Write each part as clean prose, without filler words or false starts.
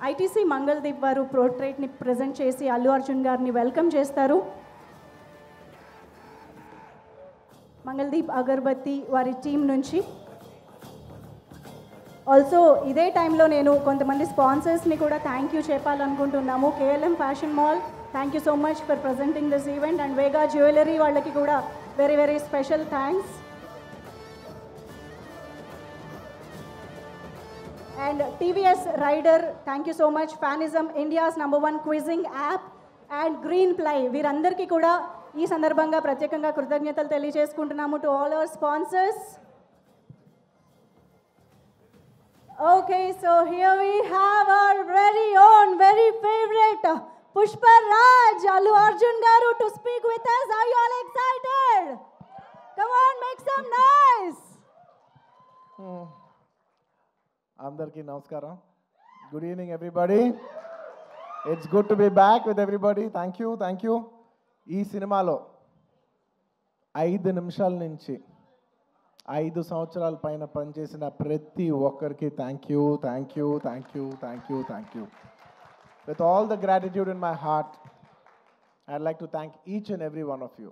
ITC Mangaldeep వారు పోర్ట్రేట్ని present చేసి అల్లు అర్జున్ గారిని వెల్కమ్ చేస్తారు. మంగళదీప్ అగర్బత్తి వారి టీం నుంచి. ఆల్సో ఇదే టైంలో నేను కొంతమంది స్పాన్సర్స్ని కూడా థ్యాంక్ యూ చెప్పాలనుకుంటున్నాము. KLM fashion mall, thank you so much for presenting this event. And Vega jewellery వాళ్ళకి కూడా very very special thanks. And TVS Rider, thank you so much. Fanism, India's #1 quizzing app, and Greenply. వీరందరికీ కూడా ఈ సందర్భంగా ప్రత్యేకంగా కృతజ్ఞతలు తెలియజేసుకుంటున్నాము to all our sponsors. Okay, so here we have our very own, very favorite Pushpa Raj, Allu Arjun garu to speak with us. Are you all excited? Come on, make some noise. అందరికీ నమస్కారం. Good evening everybody. It's good to be back with everybody. Thank you. ఈ సినిమాలో 5 నిమిషాల నుంచి 5 సంవత్సరాల పైన పనిచేసిన ప్రతి ఒక్కరికి thank you. With all the gratitude in my heart, I'd like to thank each and every one of you.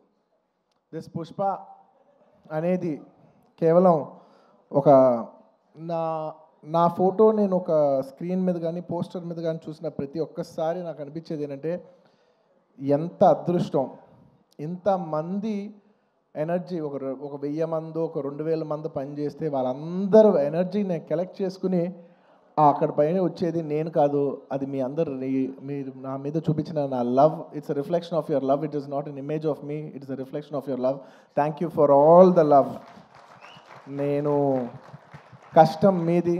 This Pushpa అనేది కేవలం ఒక నా ఫోటో నేను ఒక స్క్రీన్ మీద కానీ పోస్టర్ మీద కానీ చూసిన ప్రతి ఒక్కసారి నాకు అనిపించేది ఏంటంటే ఎంత అదృష్టం, ఇంతమంది ఎనర్జీ, ఒక 1000 మంది, ఒక 2000 మంది పనిచేస్తే వాళ్ళందరూ ఎనర్జీని కలెక్ట్ చేసుకుని అక్కడ పైన వచ్చేది నేను కాదు, అది మీ అందరు, మీరు నా మీద చూపించిన నా love. It's a reflection of your love. It is not an image of me, it's a reflection of your love. Thank you for all the love. నేను కష్టం మీది,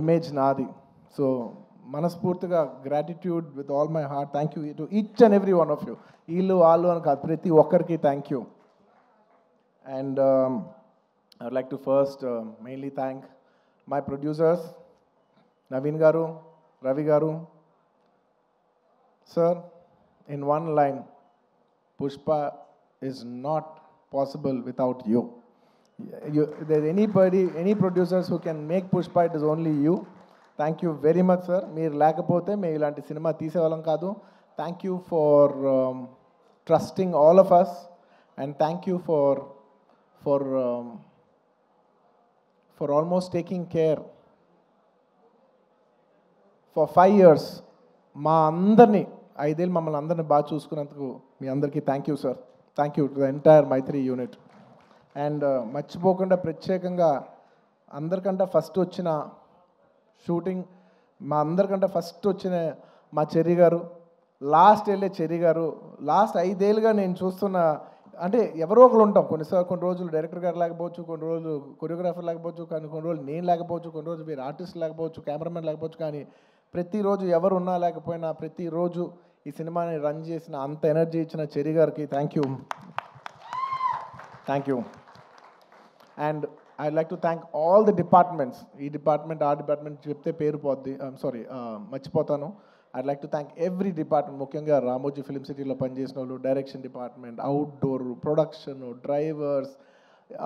ఇమేజ్ నాది. సో మనస్ఫూర్తిగా gratitude with all my heart. Thank you to each and every one of you. వీళ్ళు వాళ్ళు అని కాదు, ప్రతి ఒక్కరికి thank you. And I would like to first mainly thank my producers, Naveen గారు, రవి గారు. Sir, in one line, Pushpa is not possible without you. There's any producers who can make Pushpa, it is only you. Thank you very much, sir. మీరు లేకపోతే మేము ఇలాంటి cinema తీసేవాళ్ళం కాదు. Thank you for trusting all of us, and thank you for almost taking care for 5 years. మా అందరినీ 5 ఏళ్ళు మమ్మల్ని అందరినీ బాగా చూసుకున్నందుకు మీ అందరికీ thank you sir. Thank you to the entire Mythri unit. And మర్చిపోకుండా ప్రత్యేకంగా అందరికంటే ఫస్ట్ వచ్చిన షూటింగ్, మా అందరికంటే ఫస్ట్ వచ్చిన మా చెర్రీ గారు, లాస్ట్ వెళ్ళే చెర్రీ గారు. లాస్ట్ 5 ఏళ్ళుగా నేను చూస్తున్న, అంటే ఎవరో ఒకరు ఉంటాం, కొన్ని రోజులు డైరెక్టర్ గారు లేకపోవచ్చు, కొన్ని రోజులు కొరియోగ్రాఫర్ లేకపోవచ్చు, కానీ కొన్ని రోజులు నేను లేకపోవచ్చు, కొన్ని రోజులు మీరు ఆర్టిస్ట్ లేకపోవచ్చు, కెమెరామెన్ లేకపోవచ్చు, కానీ ప్రతిరోజు ఎవరు ఉన్నా లేకపోయినా ప్రతిరోజు ఈ సినిమాని రన్ చేసిన, అంత ఎనర్జీ ఇచ్చిన చెర్రీ గారికి thank you. And I like to thank all the departments. ఈ డిపార్ట్మెంట్ ఆ డిపార్ట్మెంట్ చెప్తే పేరు పోద్ది, మర్చిపోతాను. I like to thank every department, ముఖ్యంగా రామోజీ ఫిలిం సిటీలో పనిచేసిన వాళ్ళు, direction department, outdoor, production, drivers,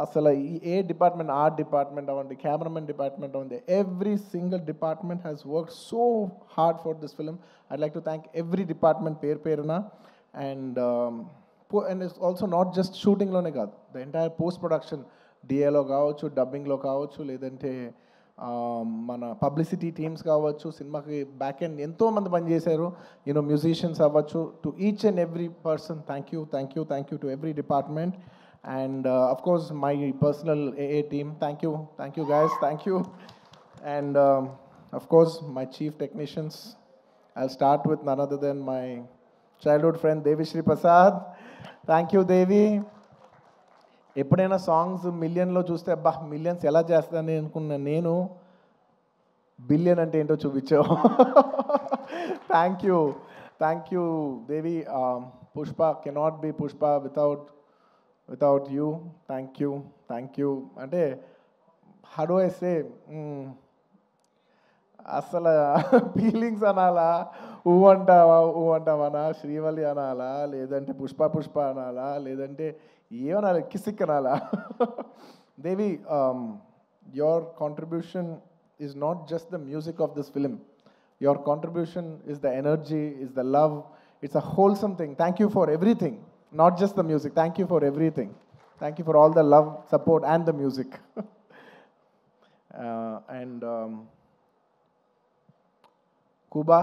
అసలు ఏ డిపార్ట్మెంట్, ఆర్ట్ డిపార్ట్మెంట్ అవ్వండి, కెమెరామెన్ డిపార్ట్మెంట్ అవ్వండి, every single department has work so hard for this film. I like to thank every department పేరున. And it's also not just షూటింగ్లోనే కాదు, the entire post production, డిఏలో కావచ్చు, డబ్బింగ్లో కావచ్చు, లేదంటే మన పబ్లిసిటీ టీమ్స్ కావచ్చు, సినిమాకి బ్యాక్ ఎండ్ ఎంతోమంది పనిచేశారు, మ్యూజిషియన్స్ అవ్వచ్చు. To each and every person thank you to every department. And of course my personal AA team, thank you guys, thank you. And of course my chief technicians, I'll start with none other than my childhood friend Devi Prasad. Thank you Devi. ఎప్పుడైనా songs మిలియన్లో చూస్తే అబ్బా millions ఎలా చేస్తానని అనుకున్నా నేను, billion అంటే ఏంటో చూపించావు. Thank you Devi. Pushpa cannot be Pushpa without you. Thank you. అంటే హౌ డు ఐ సే, అసలు ఫీలింగ్స్ అనాలా, ఊ అంటావనా, శ్రీవల్లి అనాలా, లేదంటే పుష్ప అనాలా, లేదంటే ఏమనాలి, కిసిక్ అనాలా. Devi, your contribution is not just the music of this film, your contribution is the energy, is the love. It's a wholesome thing. Thank you for everything, not just the music. Thank you for everything. Thank you for all the love, support, and the music. And Kuba,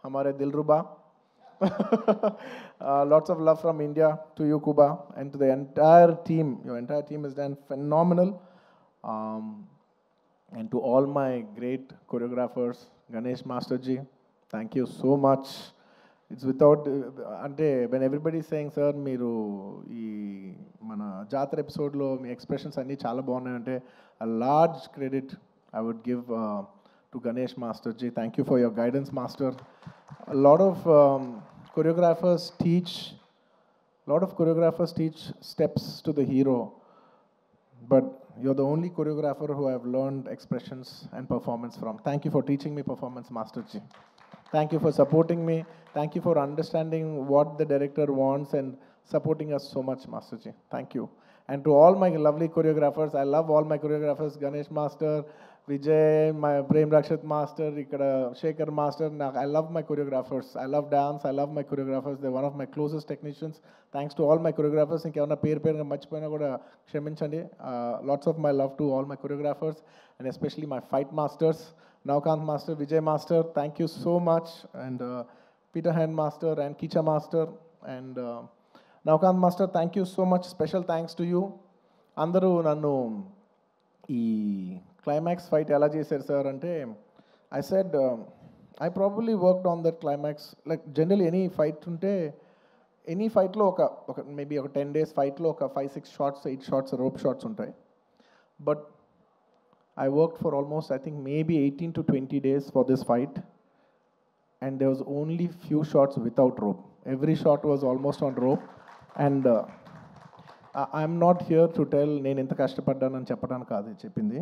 hamare Dilruba. Lots of love from India to you, Kuba, and to the entire team. Your entire team has done phenomenal. And to all my great choreographers, Ganesh Masterji, thank you so much. It's without, ante when everybody is saying, sir, మీరు ఈ మన జాతర ఎపిసోడ్లో మీ expressions అన్నీ చాలా బాగున్నాయి అంటే a large credit I would give to Ganesh Masterji. Thank you for your guidance, Master. A lot of choreographers teach steps to the hero, but you're the only choreographer who I've learned expressions and performance from. Thank you for teaching me performance, Masterji. Thank you for supporting me. Thank you for understanding what the director wants and supporting us so much, Masterji. Thank you. And to all my lovely choreographers, I love all my choreographers, Ganesh Master, Vijay, my Prem Rakshat Master, Ikkada Shekhar Master. I love my choreographers. I love dance. I love my choreographers. They're one of my closest technicians. Thanks to all my choreographers. Inkevanna పేరుగా మర్చిపోయినా కూడా క్షమించండి. Lots of my love to all my choreographers and especially my fight masters, Navkant Master, Vijay Master. Thank you so much. And Peter Hand Master and Kicha Master and Navkant Master, thank you so much. Special thanks to you. అందరూ నన్ను ఈ climax fight ఎలా చేశారు sir అంటే I said I probably worked on that climax. Like generally any fight ఉంటే any ఫైట్లో ఒక maybe ఒక 10 days ఫైట్లో ఒక 5-6 shots 8 shots రోప్ షాట్స్ ఉంటాయి. But I worked for almost, I think, maybe 18 to 20 days for this fight. And there was only few shots without rope. Every shot was almost on rope. And I'm not here to tell నేను ఎంత కష్టపడ్డానని చెప్పడానికి కాదు చెప్పింది.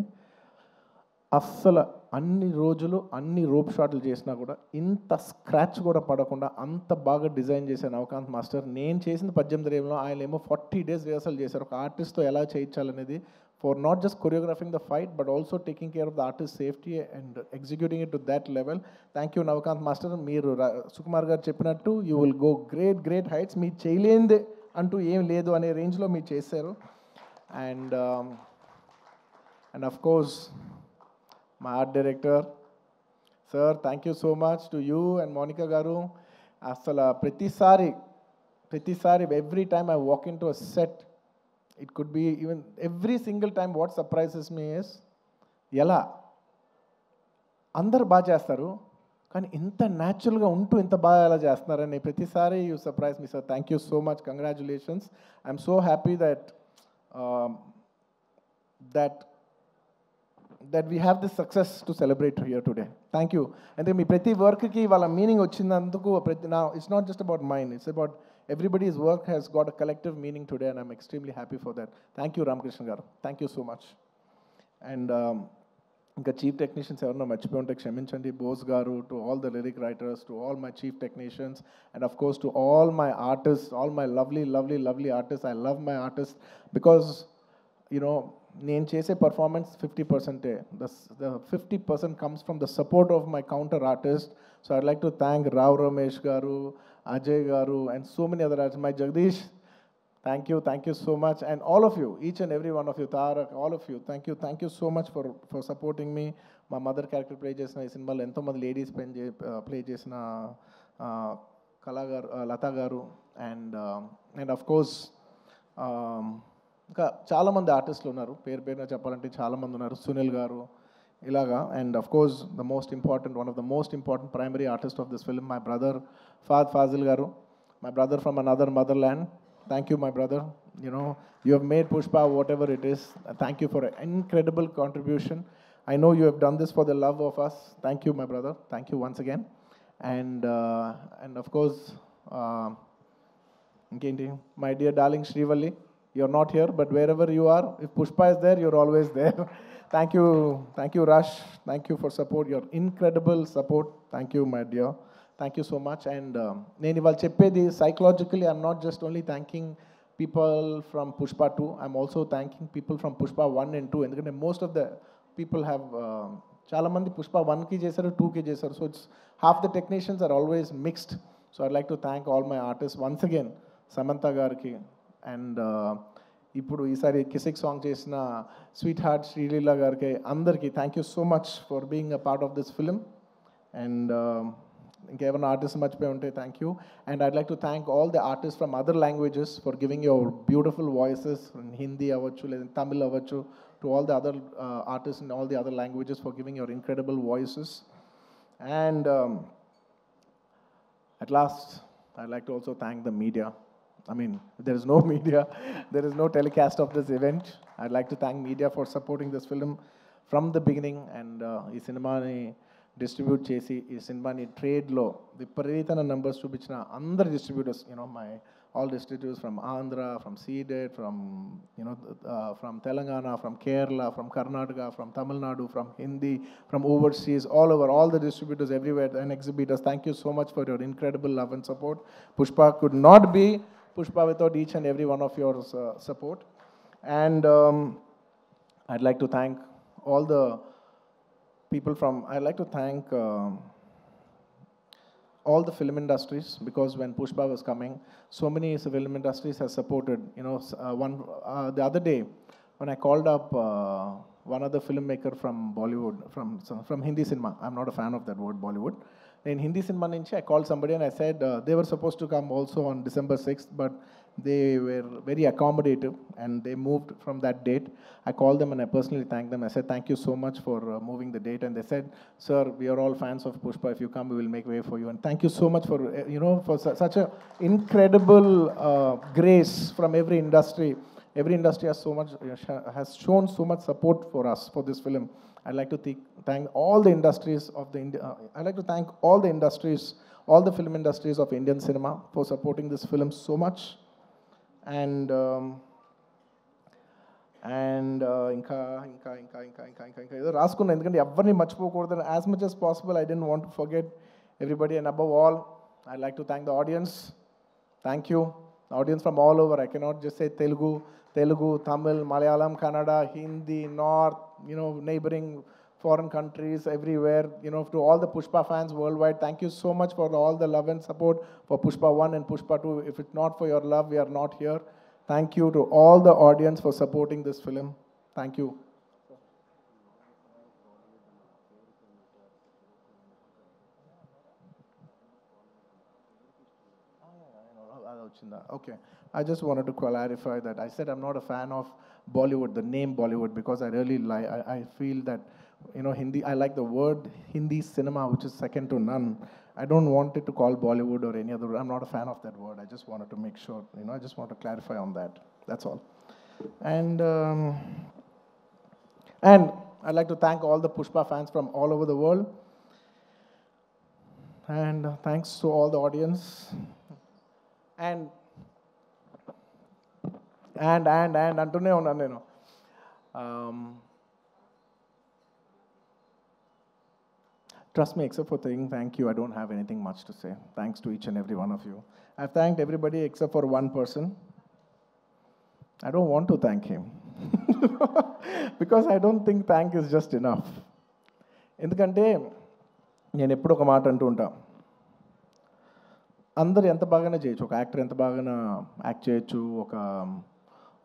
అస్సలు అన్ని రోజులు అన్ని rope షాట్లు చేసినా కూడా ఇంత స్క్రాచ్ కూడా పడకుండా అంత బాగా డిజైన్ చేశాను నవకాంత్ మాస్టర్. నేను చేసిన 18 ఏళ్ళలో ఆయన ఏమో 40 days రిహర్సల్ చేశారు ఒక ఆర్టిస్ట్తో ఎలా చేయించాలనేది. For not just choreographing the fight, but also taking care of the artist's safety and executing it to that level. Thank you, Navkant Master. Meer Sukumar garu cheppinattu, you will go great heights. Mee cheyalende antu em ledu ane range lo mee chesaru. And of course, my art director, sir, thank you so much to you and Monica garu. Asala pratisari every time I walk into a set, it could be even every single time, what surprises me is ఎలా అందరు బాగా చేస్తారు కానీ ఇంత న్యాచురల్గా ఉంటూ ఇంత బాగా ఎలా చేస్తున్నారని ప్రతిసారి you surprise me sir. Thank you so much. Congratulations. I'm so happy that we have this success to celebrate here today. Thank you. And then మీ ప్రతి వర్క్కి వాళ్ళ మీనింగ్ వచ్చినందుకు now it's not just about mine, it's about everybody's work has got a collective meaning today and I'm extremely happy for that. Thank you, Ramakrishna garu. Thank you so much. And ఇంకా chief technicians ఎవరన్నా మర్చిపోయి ఉంటే క్షమించండి. బోస్ గారు, to all the lyric writers, to all my chief technicians and of course to all my artist, all my lovely artist. I love my artist because you know నేను చేసే performance 50%. The 50% comes from the support of my counter artist. So I'd like to thank Rao Ramesh garu, Ajay garu and so many other artists. My Jagdish, thank you so much. And all of you, each and every one of you, Tarak, all of you, thank you so much for supporting me. My mother character play chesina ee cinema lo ento mandi ladies play chesina Kala garu, Lata garu and of course ఇంకా చాలామంది ఆర్టిస్టులు ఉన్నారు. పేరున చెప్పాలంటే చాలామంది ఉన్నారు. సునీల్ గారు ఇలాగా. And of course one of the most important primary artist of this film, my brother Fahad Fazil garu, my brother from another motherland. Thank you, my brother. You know, you have made Pushpa whatever it is. Thank you for an incredible contribution. I know you have done this for the love of us. Thank you, my brother. Thank you once again. And of course, my dear darling Srivalli, you're not here, but wherever you are, if Pushpa is there, you're always there. Thank you, Rush. Thank you for support, your incredible support. Thank you, my dear. Thank you so much. And నేను ఇవాళ చెప్పేది psychologically, I'm not just only thanking people from Pushpa 2, I'm also thanking people from Pushpa 1 and 2. ఎందుకంటే most of the people have చాలామంది పుష్ప 1కి చేశారు, 2కి చేశారు. So it's half the technicians are always mixed. So I'd like to thank all my artist once again, Samantha గారికి and ఇప్పుడు ఈసారి Kissik song చేసిన స్వీట్ హార్ట్ శ్రీలీల గారికి, అందరికీ thank you so much for being a part of this film. And ఇంకేమైనా artist మర్చిపోయి ఉంటే thank you. And I'd like to thank all the artist from other languages for giving your beautiful voices, Hindi అవ్వచ్చు లేదా తమిళ్ అవ్వచ్చు, to all the other artist in all the other languages for giving your incredible voices. And at last, I'd like to also thank the media. I mean, there is no media, there is no telecast of this event. I'd like to thank media for supporting this film from the beginning. And ఈ సినిమాని distribute చేసి ఈ సినిమాని ట్రేడ్లో విపరీతమైన numbers చూపించిన అందరు distributors, my all distributors from Andhra, from Seeded, from from Telangana, from Kerala, from Karnataka, from Tamil Nadu, from Hindi, from overseas, all over, all the distributors everywhere and exhibitors. Thank you so much for your incredible love and support. Pushpa could not be Pushpa without each and every one of your support. And I'd like to thank all the people from, I'd like to thank all the film industries, because when Pushpa was coming, so many film industries have supported. The other day, when I called up one other filmmaker from Bollywood, from Hindi cinema, I'm not a fan of that word Bollywood. In Hindi cinema, I called somebody and I said they were supposed to come also on December 6th, but they were very accommodative and they moved from that date. I called them and I personally thanked them. I said, thank you so much for moving the date. And they said, sir, we are all fans of Pushpa. If you come, we will make way for you. And thank you so much for, for such a incredible grace from every industry. Every industry has shown so much support for us for this film. I'd like to thank all the industries of I'd like to thank all the industries, all the film industries of Indian cinema for supporting this film so much. And ఇంకా ఏదో రాసుకున్నాను, ఎందుకంటే ఎవరిని మర్చిపోకూడదు. As much as possible I didn't want to forget everybody. And above all, I'd like to thank the audience. Thank you. The audience from all over. I cannot just say Telugu, Tamil, Malayalam, Kannada, Hindi, North, neighboring foreign countries, everywhere, to all the Pushpa fans worldwide, thank you so much for all the love and support for Pushpa 1 and Pushpa 2. If it's not for your love, we are not here. Thank you to all the audience for supporting this film. Thank you. Okay. I just wanted to clarify that. I said I'm not a fan of Bollywood, the name Bollywood, because I really I feel that, Hindi, I like the word Hindi cinema, which is second to none. I don't want it to call Bollywood or any other. I'm not a fan of that word. I just wanted to make sure, I just want to clarify on that. That's all. And I'd like to thank all the Pushpa fans from all over the world. And thanks to all the audience. And అంటూనే ఉన్నాను నేను. Trust me, except for saying thank you, I don't have anything much to say. Thanks to each and every one of you. I've thanked everybody except for one person. I don't want to thank him. Because I don't think thank is just enough. ఎందుకంటే నేను ఎప్పుడు ఒక మాట అంటూ ఉంటా, అందరు ఎంత బాగానే చేయొచ్చు, ఒక యాక్టర్ ఎంత బాగానే యాక్ట్ చేయొచ్చు,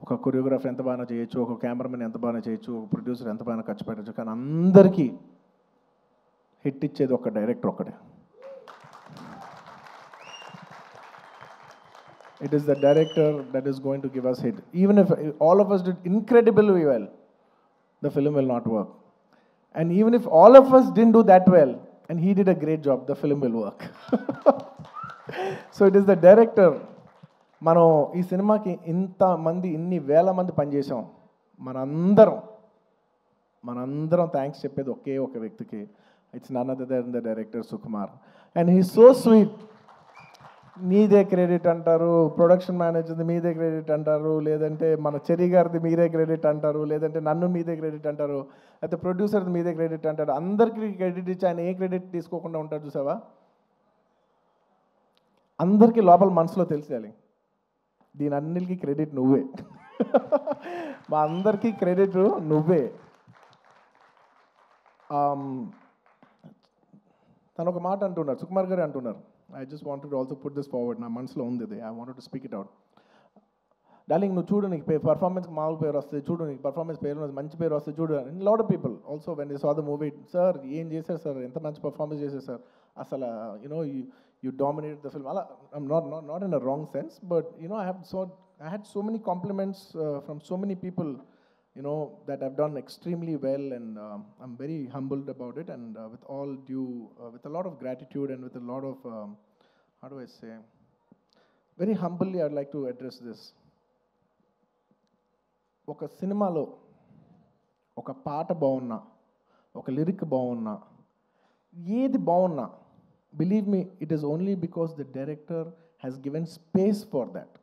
ఒక కొరియోగ్రాఫర్ ఎంత బాగా చేయొచ్చు, ఒక కెమెరామెన్ ఎంత బాగా చేయొచ్చు, ఒక ప్రొడ్యూసర్ ఎంత బాగా ఖర్చు పెట్టచ్చు, కానీ అందరికీ హిట్ ఇచ్చేది ఒక డైరెక్టర్ ఒక్కడే. It is the director that is going to give us hit. Even if all of us did incredibly well, the film will not work. And even if all of us didn't do that well, and he did a great job, the film will work. So it is the director. మనం ఈ సినిమాకి ఇన్ని వేల మంది పనిచేసాం. మనందరం thanks చెప్పేది ఒకే ఒక వ్యక్తికి. It's none other than the director Sukumar. And he so sweet. మీదే క్రెడిట్ అంటారు, ప్రొడక్షన్ మేనేజర్ది మీదే క్రెడిట్ అంటారు, లేదంటే మన చెరి గారిది మీరే క్రెడిట్ అంటారు, లేదంటే నన్ను మీదే క్రెడిట్ అంటారు, అయితే ప్రొడ్యూసర్ది మీదే క్రెడిట్ అంటారు. అందరికీ క్రెడిట్ ఇచ్చి ఆయన ఏ క్రెడిట్ తీసుకోకుండా ఉంటాడు చూసావా. అందరికీ లోపల మనసులో తెలిసేయాలి, దీని అన్నిటికీ క్రెడిట్ నువ్వే. మా అందరికీ క్రెడిట్ నువ్వే. తను ఒక మాట అంటున్నారు, సుకుమార్ గారు అంటున్నారు. I just wanted also put this forward. నా మనసులో ఉంది ఇది. I wanted to speak it out. Darling, నువ్వు చూడు, నీకు పర్ఫార్మెన్స్కి మామూలు పేరు వస్తుంది, చూడు నీకు పర్ఫార్మెన్స్ పేరు మంచి పేరు వస్తుంది చూడు. And lot of people also when they saw the movie, sir ఏం చేశారు సార్, ఎంత మంచి పర్ఫార్మెన్స్ చేశారు సార్, అసలు you know you dominated the film. అలా I'm not in a wrong sense, but you know I had so many compliments from so many people, you know, that I've done extremely well, and I'm very humbled about it, and with all due, with a lot of gratitude and with a lot of, how do I say, very humbly I'd like to address this. ఒక సినిమాలో ఒక పాట బాగున్నా, ఒక lyric బాగున్నా, ఏది బాగున్నా, believe me, it is only because the director has given space for that.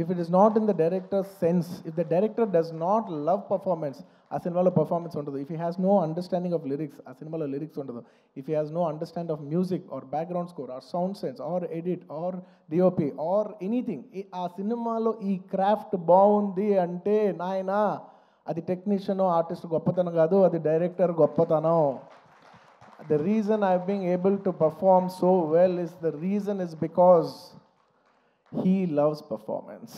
If it is not in the director's sense, if the director does not love performance, ఆ సినిమాలో పర్ఫార్మెన్స్ ఉండదు. If he has no understanding of lyrics, ఆ సినిమాలో lyrics ఉండదు. If he has no understanding of music or background score or sound sense or edit or DOP or anything, ఆ సినిమాలో ఈ craft బాగుంది అంటే నాయనా, అది టెక్నీషియన్ ఆర్టిస్ట్ గొప్పతనం కాదు, అది డైరెక్టర్ గొప్పతనం. The reason I've been able to perform so well is because he loves performance.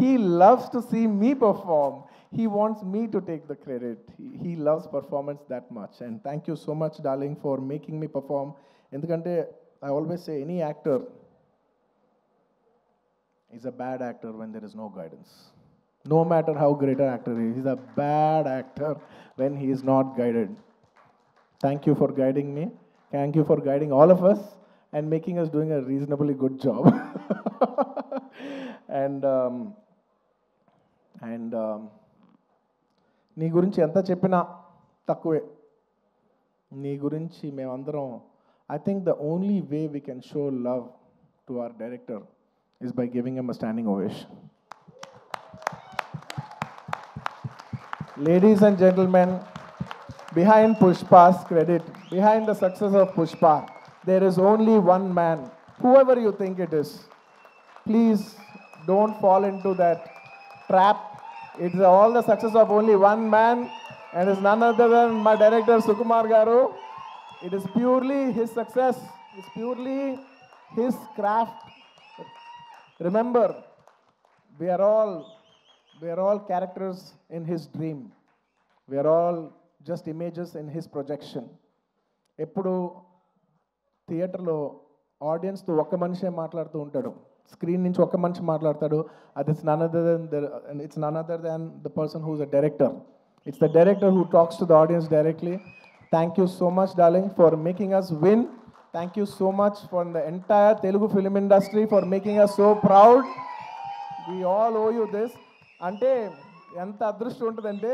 He loves to see me perform. He wants me to take the credit. He loves performance that much. And thank you so much, darling, for making me perform. Endukante I always say any actor is a bad actor when there is no guidance. No matter how great an actor is, he's a bad actor when he is not guided. Thank you for guiding me. Thank you for guiding all of us and making us doing a reasonably good job. and నీ గురించి ఎంత చెప్పినా తక్కువే. నీ గురించి మేమందరం, I think the only way we can show love to our director is by giving him a standing ovation. Ladies and gentlemen, behind Pushpa's credit, behind the success of Pushpa, there is only one man, whoever you think it is. Please don't fall into that trap. It's all the success of only one man, and it's none other than my director Sukumar Garu. It is purely his success. It's purely his craft. Remember, we are all characters in his dream. We are all just images in his projection. ఎప్పుడు థియేటర్లో ఆడియన్స్తో ఒక్క మనిషే మాట్లాడుతూ ఉంటాడు, screen నుంచి ఒక్క మనిషి మాట్లాడతాడు. అది it's none other than the person who is a director. It's the director who talks to the audience directly. Thank you so much, darling, for making us win. Thank you so much for the entire Telugu film industry for making us so proud. We all owe you this. అంటే ఎంత అదృష్టం ఉంటుందంటే,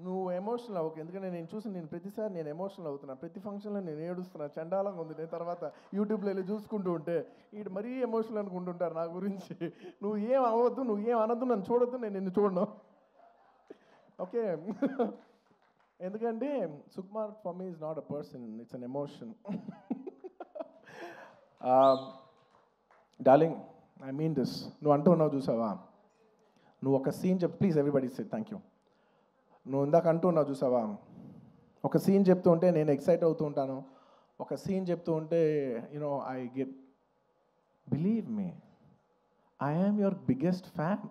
నువ్వు emotional అవ్వకు. ఎందుకంటే నేను ప్రతిసారి నేను ఎమోషనల్ అవుతున్నా. ప్రతి ఫంక్షన్లో నేను ఏడుస్తున్నా, చండాలంగా ఉంది. నేను తర్వాత యూట్యూబ్లో వెళ్ళి చూసుకుంటూ ఉంటే వీడు మరీ ఎమోషనల్ అనుకుంటుంటారు నా గురించి. నువ్వు ఏం అవ్వద్దు, నువ్వు ఏం అనద్దు, నన్ను చూడొద్దు, నేను నిన్ను చూడను, ఓకే? ఎందుకంటే Sukumar for me is not a person, it's an emotion. Darling, I mean this. నువ్వు అంటున్నావు చూసావా, నువ్వు ఒక సీన్ చెప్పు. Please everybody say thank you. నువ్వు ఇందాక అంటున్నావు చూసావా, ఒక సీన్ చెప్తూ ఉంటే నేను ఎక్సైట్ అవుతూ ఉంటాను. ఒక సీన్ చెప్తూ ఉంటే you know I get, believe me, I am your biggest fan.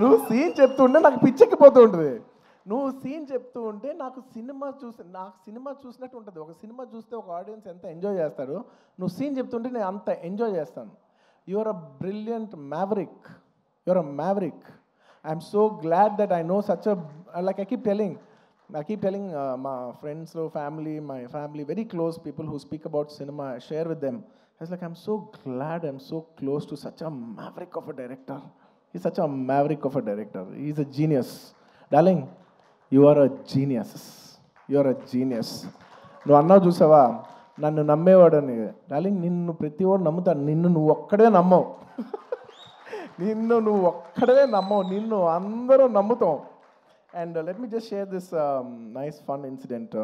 నువ్వు సీన్ చెప్తుంటే నాకు పిచ్చెక్కిపోతూ ఉంటుంది. నువ్వు సీన్ చెప్తూ ఉంటే నాకు సినిమా చూసినట్టు ఉంటుంది. ఒక సినిమా చూస్తే ఒక ఆడియన్స్ ఎంత ఎంజాయ్ చేస్తాడో, నువ్వు సీన్ చెప్తుంటే నేను అంత ఎంజాయ్ చేస్తాను. You are a brilliant maverick. You are a maverick. I'm so glad that I know such a, like I keep telling my friends, my family, very close people who speak about cinema, I share with them. I was like, I'm so glad I'm so close to such a maverick of a director. He's such a maverick of a director. He's a genius. Darling, you are a genius. You are a genius. నువ్వు అన్నావు చూసావా, నన్ను నమ్మేవాడని. Darling, నిన్ను ప్రతి వాడు నమ్ముతాను, నిన్ను నువ్వు ఒక్కడే నమ్మవు. నిన్ను నువ్వు ఒక్కడే నమ్మవు, నిన్ను అందరూ నమ్ముతాం. And let me just share this nice fun incident.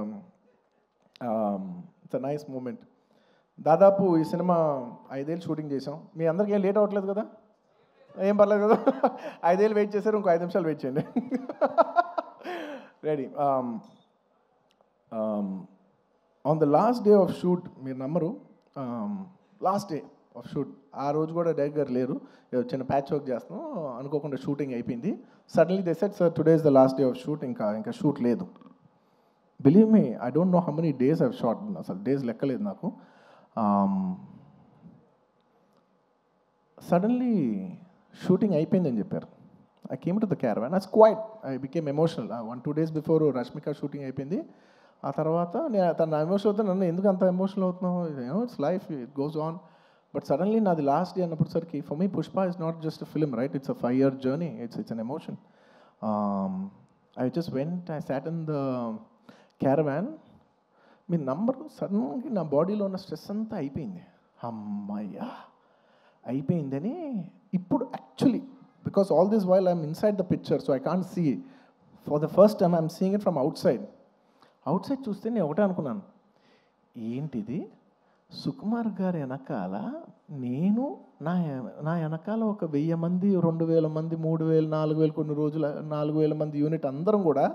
It's a nice moment. దాదాపు ఈ సినిమా 5 ఏళ్ళు షూటింగ్ చేసాం. మీ అందరికీ ఏం లేట్ అవ్వట్లేదు కదా? ఏం పర్లేదు కదా, 5 ఏళ్ళు వెయిట్ చేశారు, ఇంకో 5 నిమిషాలు వెయిట్ చేయండి. Ready. On the last day of shoot, మీరు నమ్మరు, లాస్ట్ డే ఆఫ్ షూట్, ఆ రోజు కూడా డైరెక్టర్ గారు లేరు, చిన్న ప్యాచ్ వర్క్ చేస్తున్నాం, అనుకోకుండా షూటింగ్ అయిపోయింది. Suddenly they said, sir today is the last day of shoot, ఇంకా షూట్ లేదు. Believe me, I don't know how many days I've shot, అసలు డేస్ లెక్కలేదు నాకు. సడన్లీ షూటింగ్ అయిపోయిందని చెప్పారు. I came to the caravan, I quite, I became emotional. 1-2 days before Rashmika shooting అయిపోయింది. ఆ తర్వాత నేను తన ఎమోషనల్ అవుతాను, నన్ను ఎందుకు అంత ఎమోషనల్ అవుతున్నావు, it's life, it goes on. But suddenly నాది లాస్ట్ డే అన్నప్పటిసరికి, for me Pushpa is not just a film, right, it's a 5-year journey, it's an emotion. I just went, I sat in the caravan. మీ number సడన్గా నా బాడీలో ఉన్న stress అంతా అయిపోయింది. అమ్మయ్యా అయిపోయిందని ఇప్పుడు actually, because all this while I'm inside the picture, so I can't see it. For the first time I'm seeing it from outside చూస్తే నేను ఒకటే అనుకున్నాను, ఏంటిది, సుకుమార్ గారి వెనకాల నేను, నా వెనకాల ఒక 1000 మంది, 2000 మంది, 3000, 4000, కొన్ని రోజులు 4000 మంది యూనిట్ అందరం కూడా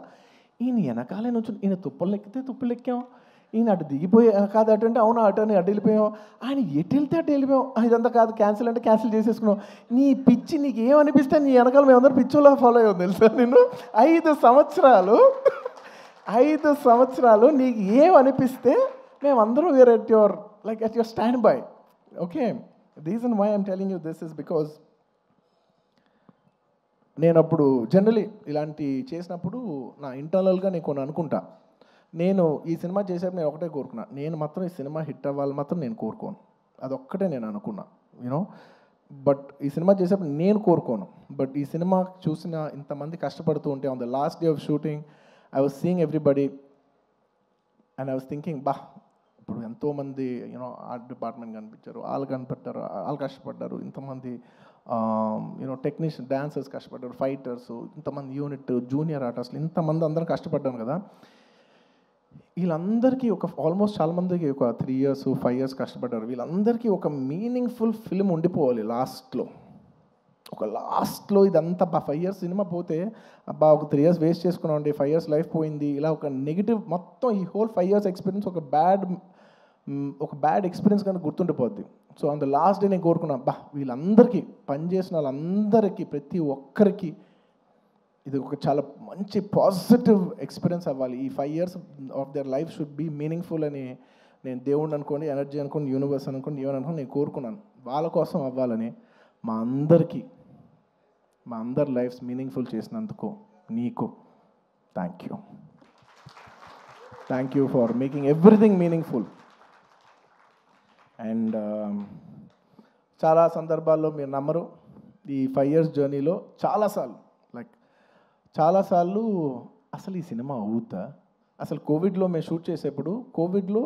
ఈయన వెనకాలే నుంచి, ఈయన తుప్పలు ఎక్కితే తుప్పలు ఎక్కాం, ఈయన అటు దిగిపోయి కాదు అటు అంటే అవును అటు అని అటు వెళ్ళిపోయాం, ఆయన ఎటు వెళ్తే అటు వెళ్ళిపోయాం, ఇదంతా కాదు క్యాన్సిల్ అంటే క్యాన్సిల్ చేసేసుకున్నాం. నీ పిచ్చి నీకు ఏమనిపిస్తే నీ వెనకాల మేమందరం పిచ్చోలా ఫాలో అయ్యాం తెలుసా. నేను 5 సంవత్సరాలు నీకు ఏమనిపిస్తే మేమందరం were at your stand by. Okay, reason why I'm telling you this is because నేను అప్పుడు జనరలీ ఇలాంటి చేసినప్పుడు నా ఇంటర్నల్గా నేను కొన్ని అనుకుంటా. నేను ఈ సినిమా చేసేప్పుడు నేను ఒకటే కోరుకున్నా, నేను మాత్రం ఈ సినిమా హిట్ అవ్వాలి మాత్రం నేను కోరుకోను, అదొక్కటే నేను అనుకున్నా, యూనో. బట్ ఈ సినిమా చేసేప్పుడు నేను కోరుకోను. బట్ ఈ సినిమా చూసిన ఇంతమంది కష్టపడుతూ ఉంటే, on the last day of shooting I was seeing everybody and I was thinking, ఇప్పుడు ఎంతోమంది యూనో ఆర్ట్ డిపార్ట్మెంట్ కనిపించారు, వాళ్ళు కనిపెట్టారు, వాళ్ళు కష్టపడ్డారు, ఇంతమంది యూనో టెక్నీషియన్, డాన్సర్స్ కష్టపడ్డారు, ఫైటర్స్, ఇంతమంది యూనిట్, జూనియర్ ఆర్టిస్టులు, ఇంతమంది అందరం కష్టపడ్డాను కదా. వీళ్ళందరికీ ఆల్మోస్ట్ చాలామందికి ఒక 3 years 5 years కష్టపడ్డారు. వీళ్ళందరికీ ఒక మీనింగ్ఫుల్ ఫిల్మ్ ఉండిపోవాలి లాస్ట్లో ఇదంతా 5 years సినిమా పోతే ఒక 3 years వేస్ట్ చేసుకున్నాం అండి, 5 years లైఫ్ పోయింది, ఇలా ఒక నెగిటివ్ మొత్తం ఈ హోల్ 5 years ఎక్స్పీరియన్స్ ఒక బ్యాడ్ ఎక్స్పీరియన్స్ కానీ గుర్తుండిపోద్ది. So on the last day నేను కోరుకున్నా, వీళ్ళందరికీ పనిచేసిన వాళ్ళందరికీ, ప్రతి ఒక్కరికి ఇది ఒక చాలా మంచి పాజిటివ్ ఎక్స్పీరియన్స్ అవ్వాలి. ఈ 5 years of their life should be meaningful అని నేను దేవుడిని అనుకోండి, ఎనర్జీ అనుకోండి, యూనివర్స్ అనుకోండి, ఏమని అనుకోండి, నేను కోరుకున్నాను. వాళ్ళ కోసం అవ్వాలని, మా అందరి లైఫ్స్ మీనింగ్ఫుల్ చేసినందుకు నీకు thank you for making everything meaningful. And చాలా సందర్భాల్లో మీరు నమ్మరు, ఈ 5 years జర్నీలో చాలాసార్లు అసలు ఈ సినిమా అవుతా, అసలు కోవిడ్లో మేము షూట్ చేసేప్పుడు, కోవిడ్లో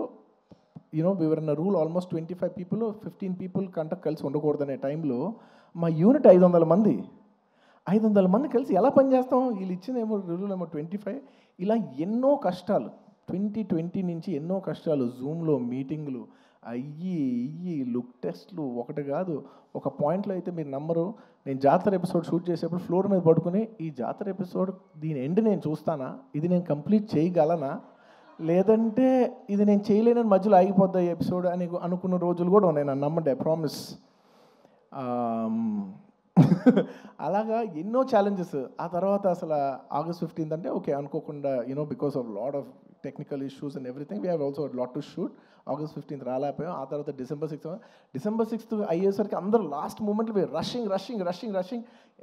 you know we were in rule almost 25 people 15 people కంట కలిసి ఉండకూడదనే టైంలో మా యూనిట్ 500 మంది కలిసి ఎలా పనిచేస్తాం, వీళ్ళు ఇచ్చినేమో రూల్ ఏమో 25. ఇలా ఎన్నో కష్టాలు 2020 నుంచి ఎన్నో కష్టాలు, జూమ్లో మీటింగ్లు అయ్యి లుక్ టెస్ట్లు, ఒకటి కాదు. ఒక పాయింట్లో అయితే మీరు నమ్మరు, నేను జాతర ఎపిసోడ్ షూట్ చేసేప్పుడు ఫ్లోర్ మీద పడుకుని, ఈ జాతర ఎపిసోడ్ దీని ఎండ్ నేను చూస్తానా, ఇది నేను కంప్లీట్ చేయగలనా, లేదంటే ఇది నేను చేయలేనని మధ్యలో ఆగిపోద్దా ఈ ఎపిసోడ్ అని అనుకున్న రోజులు కూడా ఉన్నాయి, నన్ను నమ్మండి, ఐ ప్రామిస్. అలాగా ఎన్నో ఛాలెంజెస్. ఆ తర్వాత అసలు August 15th అంటే ఓకే అనుకోకుండా you know because of lot of technical issues and everything we have also lot to shoot. August 15th రాలేకపోయాం. ఆ తర్వాత December 6th అయ్యేసరికి అందరూ లాస్ట్ మూమెంట్లో rushing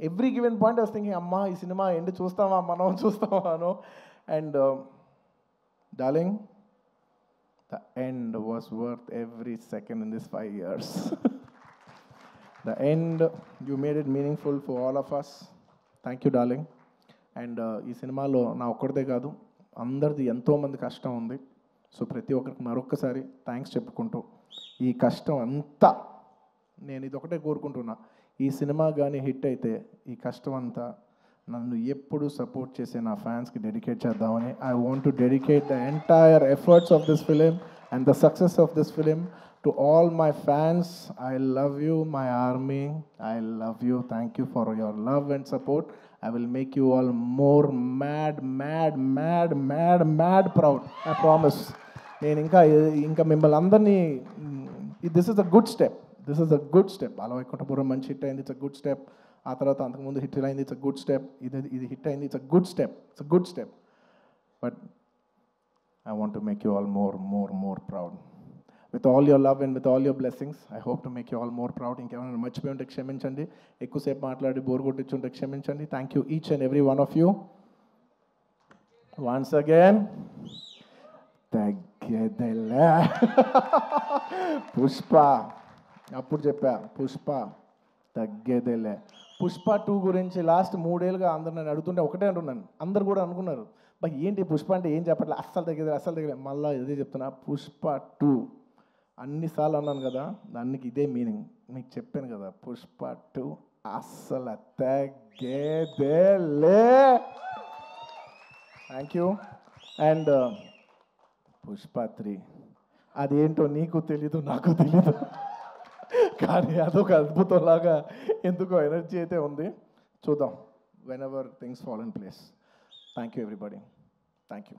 every given point I was thinking, అమ్మా ఈ సినిమా ఎండ్ చూస్తామా అనో. And darling, the end was worth every second in this 5 years. The end, you made it meaningful for all of us. Thank you, darling. And ఈ సినిమాలో నా ఒక్కడిదే కాదు, అందరిది ఎంతోమంది కష్టం ఉంది. సో ప్రతి ఒక్కరికి మరొక్కసారి థ్యాంక్స్ చెప్పుకుంటూ, ఈ కష్టం అంతా నేను ఇది ఒకటే కోరుకుంటున్నా, ఈ సినిమా కానీ హిట్ అయితే ఈ కష్టం అంతా నన్ను ఎప్పుడు సపోర్ట్ చేసే నా ఫ్యాన్స్కి డెడికేట్ చేద్దామని I want to dedicate the entire efforts of this film and the success of this film to all my fans. I love you my army, I love you. Thank you for your love and support. I will make you all more mad proud. I promise. నేను ఇంకా మిమ్మల్ని అందరినీ this is a good step. అలా వైకుంఠపురం మంచి hit అయింది, it's a good step. ఆ తర్వాత అంతకుముందు హిట్ అయింది, ఇట్స్ అ గుడ్ స్టెప్. ఇది హిట్ అయింది, it's a good step. But I want to make you all more proud. With all your love and with all your blessings, I hope to make you all more proud. ఇంకేమైనా మర్చిపోయి ఉంటే క్షమించండి, ఎక్కువసేపు మాట్లాడి bore కొట్టించుంటే క్షమించండి. Thank you each and every one of you. Once again తగ్గేదేలే పుష్ప, అప్పుడు చెప్పా పుష్ప తగ్గేదేలే. పుష్ప 2 గురించి లాస్ట్ 3 ఏళ్ళుగా అందరు నన్ను అడుగుతుంటే ఒకటే అంటున్నాను. అందరు కూడా అనుకున్నారు, బా ఏంటి పుష్ప అంటే ఏం చెప్పట్లే, అస్సలు తగ్గేదే. మళ్ళీ ఇదే చెప్తున్నా, పుష్ప 2 అన్నిసార్లు అన్నాను కదా, దానికి ఇదే మీనింగ్. మీకు చెప్పాను కదా, పుష్ప 2 అస్సలు తగ్గేదేలే. Thank you. అండ్ పుష్ప 3 అదేంటో నీకు తెలీదు, నాకు తెలీదు, కానీ అదొక అద్భుతంలాగా ఎందుకో ఎనర్జీ అయితే ఉంది. చూద్దాం, when ever things fall in place. Thank you everybody. Thank you.